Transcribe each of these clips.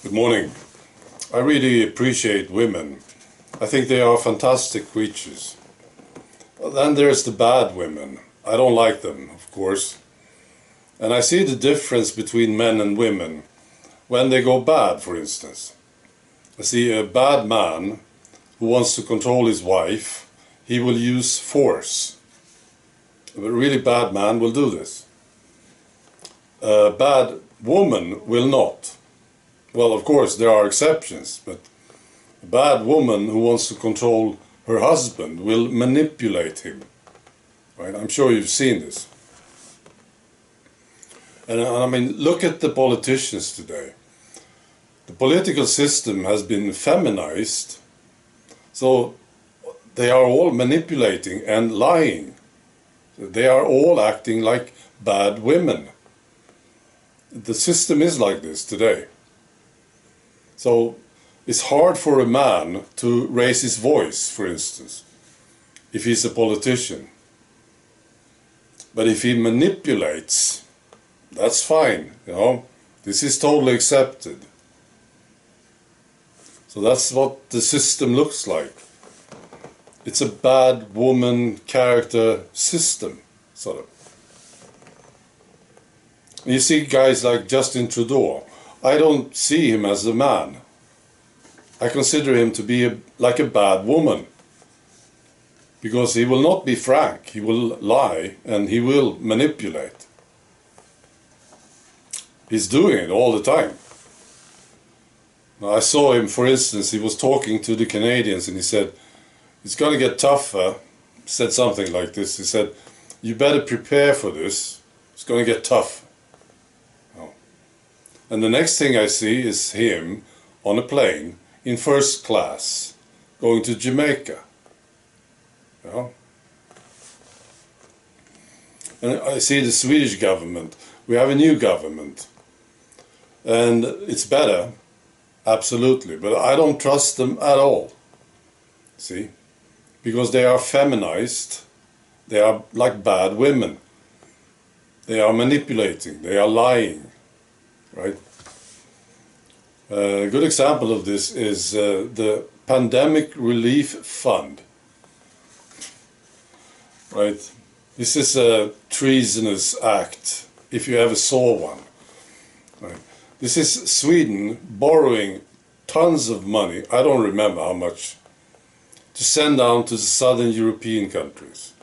Good morning. I really appreciate women. I think they are fantastic creatures. Then there's the bad women. I don't like them, of course. And I see the difference between men and women when they go bad, for instance. I see a bad man who wants to control his wife. He will use force. A really bad man will do this. A bad woman will not. Well, of course, there are exceptions, but a bad woman who wants to control her husband will manipulate him. Right? I'm sure you've seen this. And I mean, look at the politicians today. The political system has been feminized, so they are all manipulating and lying. They are all acting like bad women. The system is like this today. So it's hard for a man to raise his voice, for instance, if he's a politician. But if he manipulates, that's fine, you know. This is totally accepted. So that's what the system looks like. It's a bad woman character system, sort of. You see guys like Justin Trudeau. I don't see him as a man. I consider him to be like a bad woman. Because he will not be frank, he will lie and he will manipulate. He's doing it all the time. Now, I saw him, for instance, he was talking to the Canadians and he said, it's going to get tougher. He said something like this. He said, you better prepare for this. It's going to get tough. And the next thing I see is him on a plane in first class going to Jamaica. You know? And I see the Swedish government. We have a new government. And it's better, absolutely. But I don't trust them at all. See? Because they are feminized. They are like bad women. They are manipulating. They are lying. Right? A good example of this is the Pandemic Relief Fund. Right? This is a treasonous act, if you ever saw one. Right? This is Sweden borrowing tons of money, I don't remember how much, to send down to the southern European countries.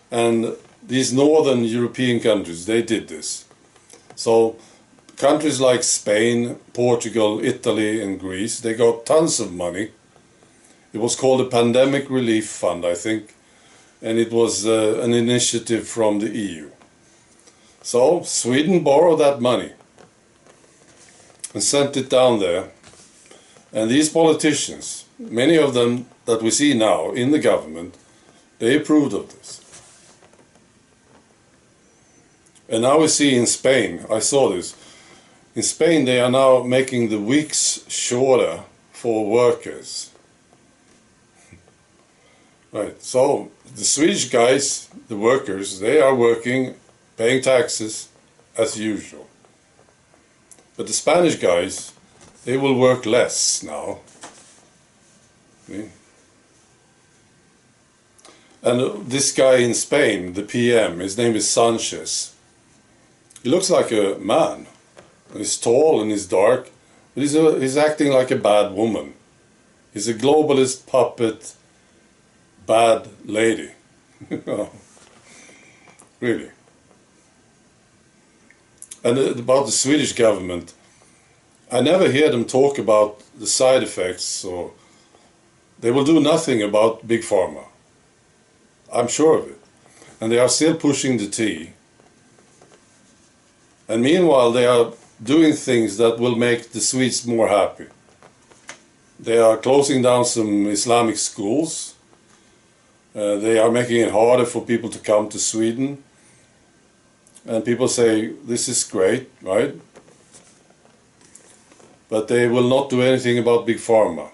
And these northern European countries, they did this. So countries like Spain, Portugal, Italy and Greece, they got tons of money. It was called the Pandemic Relief Fund, I think, and it was an initiative from the EU. So Sweden borrowed that money and sent it down there. And these politicians, many of them that we see now in the government, they approved of this. And now we see in Spain, I saw this, in Spain they are now making the weeks shorter for workers. Right, so the Swedish guys, the workers, they are working, paying taxes as usual. But the Spanish guys, they will work less now. See? And this guy in Spain, the PM, his name is Sanchez. He looks like a man. He's tall and he's dark, but he's acting like a bad woman. He's a globalist puppet, bad lady. Really. And about the Swedish government, I never hear them talk about the side effects, or they will do nothing about Big Pharma. I'm sure of it. And they are still pushing the tea. And meanwhile, they are doing things that will make the Swedes more happy. They are closing down some Islamic schools. They are making it harder for people to come to Sweden. And people say, this is great, right? But they will not do anything about Big Pharma.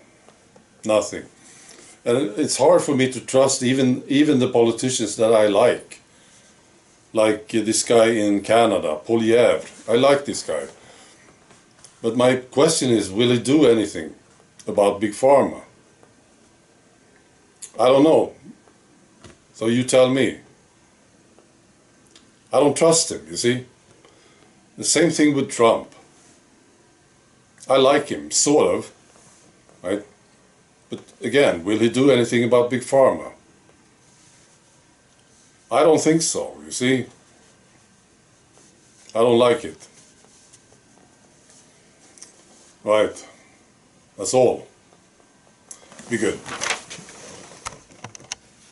Nothing. And it's hard for me to trust even the politicians that I like this guy in Canada, Poilievre. I like this guy. But my question is, will he do anything about Big Pharma? I don't know. So you tell me. I don't trust him, you see. The same thing with Trump. I like him, sort of, right? But again, will he do anything about Big Pharma? I don't think so, you see. I don't like it. Right. That's all. Be good.